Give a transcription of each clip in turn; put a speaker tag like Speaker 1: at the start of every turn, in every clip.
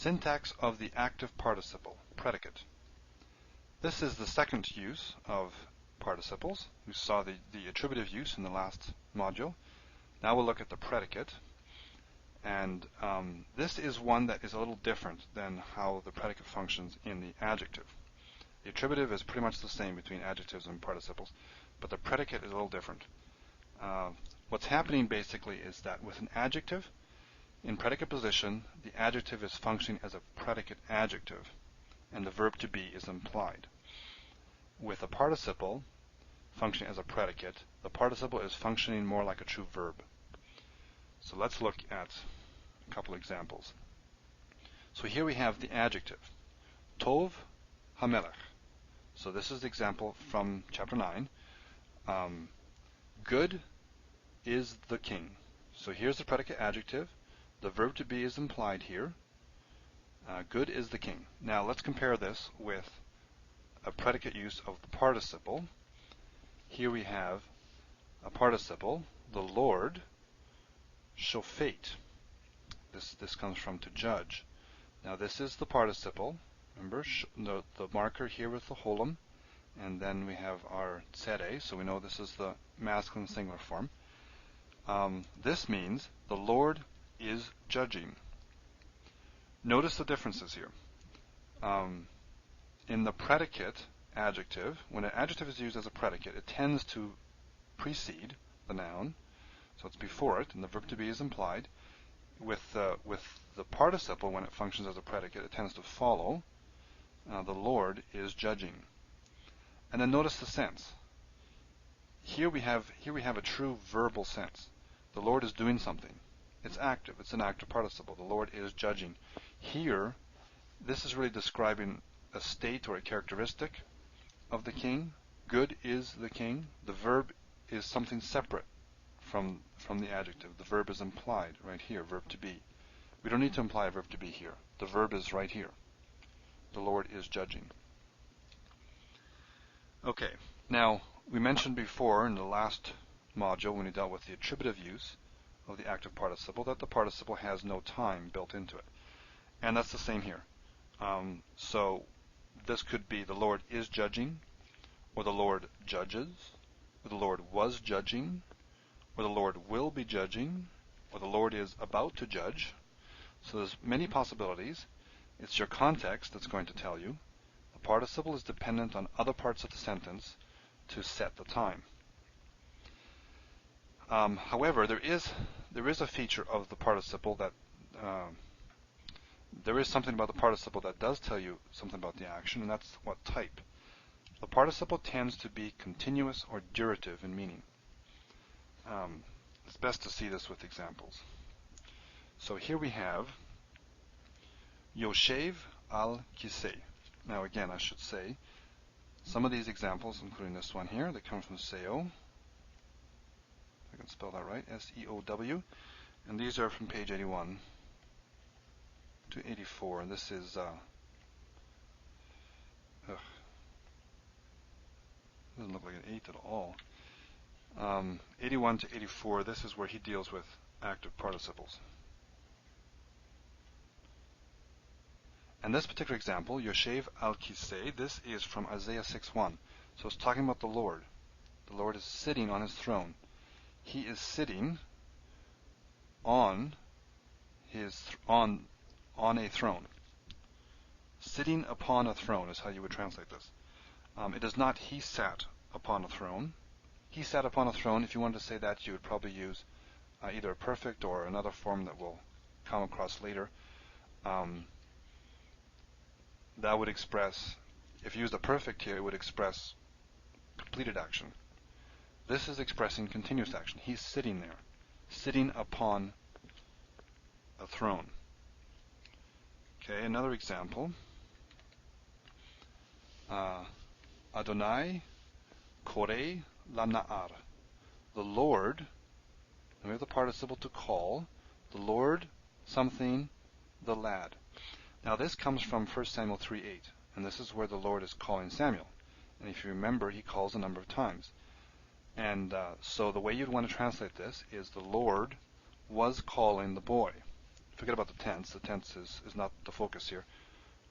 Speaker 1: Syntax of the active participle, predicate. This is the second use of participles. We saw the attributive use in the last module. Now we'll look at the predicate. And this is one that is a little different than how the predicate functions in the adjective. The attributive is pretty much the same between adjectives and participles, but the predicate is a little different. What's happening basically is that with an adjective, in predicate position, the adjective is functioning as a predicate adjective, and the verb to be is implied. With a participle functioning as a predicate, the participle is functioning more like a true verb. So let's look at a couple examples. So here we have the adjective, Tov HaMelech. So this is the example from chapter 9. Good is the king. So here's the predicate adjective. The verb to be is implied here. Good is the king. Now let's compare this with a predicate use of the participle. Here we have a participle, the Lord, shofet. This comes from to judge. Now this is the participle. Remember the marker here with the holum, and then we have our tzere, so we know this is the masculine singular form. This means the Lord is judging. Notice the differences here. In the predicate adjective, when an adjective is used as a predicate, it tends to precede the noun, so it's before it, and the verb to be is implied. With the participle, when it functions as a predicate, it tends to follow. The Lord is judging. And then notice the sense. Here we have a true verbal sense. The Lord is doing something. It's active. It's an active participle. The Lord is judging. Here, this is really describing a state or a characteristic of the king. Good is the king. The verb is something separate from the adjective. The verb is implied right here, verb to be. We don't need to imply a verb to be here. The verb is right here. The Lord is judging. Okay, now we mentioned before in the last module when we dealt with the attributive use of the active participle that the participle has no time built into it. And that's the same here. So this could be the Lord is judging, or the Lord judges, or the Lord was judging, or the Lord will be judging, or the Lord is about to judge. So there's many possibilities. It's your context that's going to tell you. The participle is dependent on other parts of the sentence to set the time. However, there is a feature of the participle that there is something about the participle that does tell you something about the action, and that's what type. The participle tends to be continuous or durative in meaning. It's best to see this with examples. So here we have Yoshev al Kisei. Now again, I should say, some of these examples, including this one here, that come from SEO. If I can spell that right, S-E-O-W. And these are from page 81 to 84. And this is, doesn't look like an 8 at all. 81 to 84, this is where he deals with active participles. And this particular example, Yoshev al Kisei, this is from Isaiah 6:1. So it's talking about the Lord. The Lord is sitting on his throne. He is sitting on a throne. Sitting upon a throne is how you would translate this. It is not he sat upon a throne. He sat upon a throne. If you wanted to say that, you would probably use either a perfect or another form that we'll come across later. That would express, if you used a perfect here, it would express completed action. This is expressing continuous action. He's sitting there, sitting upon a throne. Okay, another example. Adonai korei lana'ar. The Lord, and we have the participle to call, the Lord something, the lad. Now this comes from 1 Samuel 3:8, and this is where the Lord is calling Samuel. And if you remember, he calls a number of times. And so the way you'd want to translate this is the Lord was calling the boy. forget about the tense. The tense is not the focus here.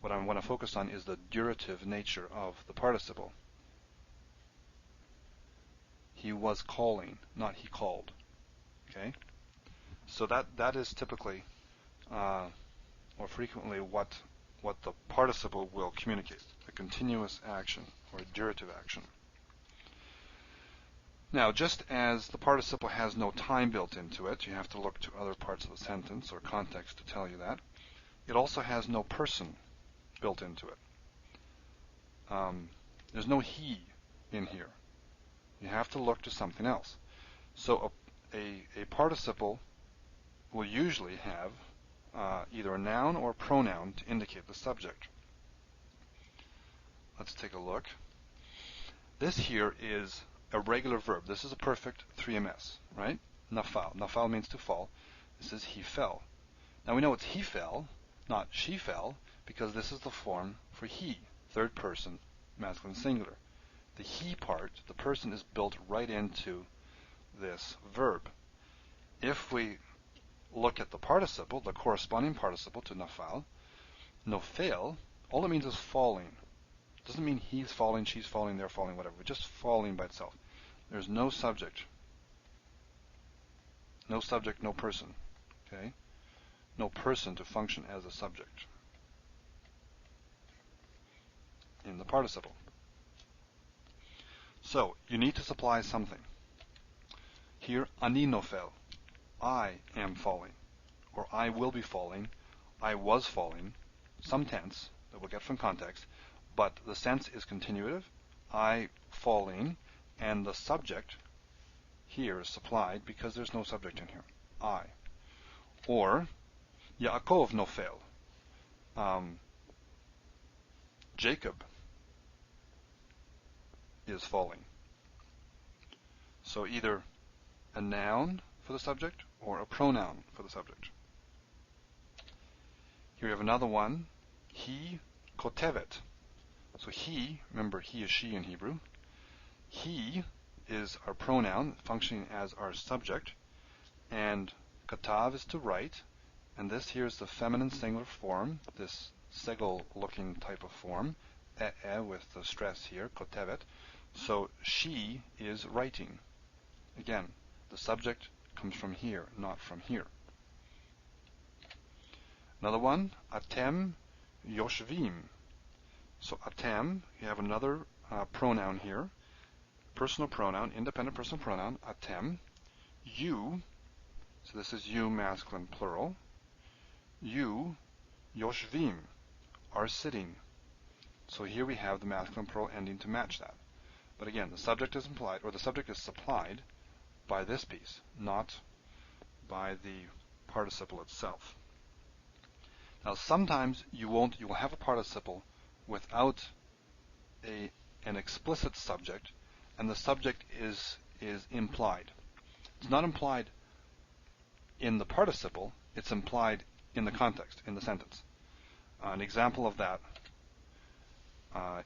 Speaker 1: What I want to focus on is the durative nature of the participle. He was calling, not he called. Okay? So that is typically, or frequently, what the participle will communicate, a continuous action or a durative action. Now, just as the participle has no time built into it, you have to look to other parts of the sentence or context to tell you that, it also has no person built into it. There's no he in here. You have to look to something else. So a participle will usually have either a noun or a pronoun to indicate the subject. Let's take a look. This here is a regular verb. This is a perfect 3ms, right? Nafal. Nafal means to fall. This is he fell. Now we know it's he fell, not she fell, because this is the form for he, third person, masculine singular. The he part, the person, is built right into this verb. If we look at the participle, the corresponding participle to nafal, nofel, all it means is falling. It doesn't mean he's falling, she's falling, they're falling, whatever. We're just falling by itself. There's no subject. No subject, no person. Okay? No person to function as a subject in the participle. So, you need to supply something. Here, ani nofel. I am falling. Or I will be falling. I was falling. Some tense that we'll get from context. But the sense is continuative. I falling. And the subject here is supplied because there's no subject in here. I. Or, Yaakov nofel. Jacob is falling. So either a noun for the subject or a pronoun for the subject. Here we have another one. He kotevet. So he, remember he is she in Hebrew. He is our pronoun functioning as our subject. And katav is to write. And this here is the feminine singular form, this segel looking type of form. With the stress here, kotevet. So she is writing. Again, the subject comes from here, not from here. Another one, atem yoshvim. So atem, you have another pronoun here, personal pronoun, independent personal pronoun, atem. You, so this is you, masculine, plural. You, yoshvim, are sitting. So here we have the masculine plural ending to match that. But again, the subject is implied, or the subject is supplied by this piece, not by the participle itself. Now, sometimes you will have a participle without an explicit subject, and the subject is implied. It's not implied in the participle; it's implied in the context, in the sentence. An example of that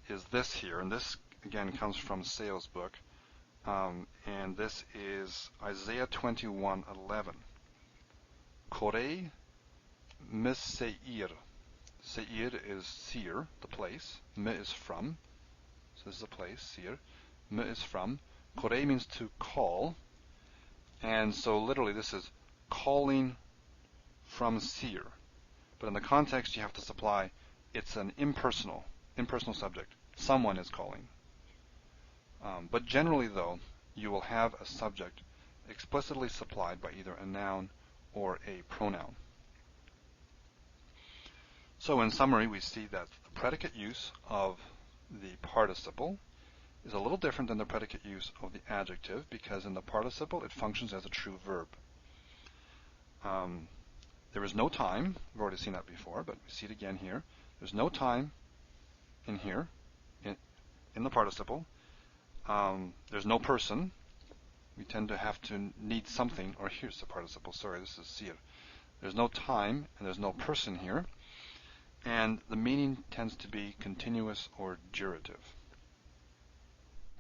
Speaker 1: is this here, and this again comes from Sales book, and this is Isaiah 21:11. Korei mis seir. Seir is seir, the place. Me is from. So this is a place, seir. Me is from. Korei means to call, and so literally this is calling from seir. But in the context, you have to supply it's an impersonal subject. Someone is calling. But generally, though, you will have a subject explicitly supplied by either a noun or a pronoun. So in summary, we see that the predicate use of the participle is a little different than the predicate use of the adjective, because in the participle it functions as a true verb. There is no time. We've already seen that before, but we see it again here. There's no time in here, in the participle. There's no person. We tend to have to need something, or here's the participle, sorry, this is sir. There's no time, and there's no person here. And the meaning tends to be continuous or durative.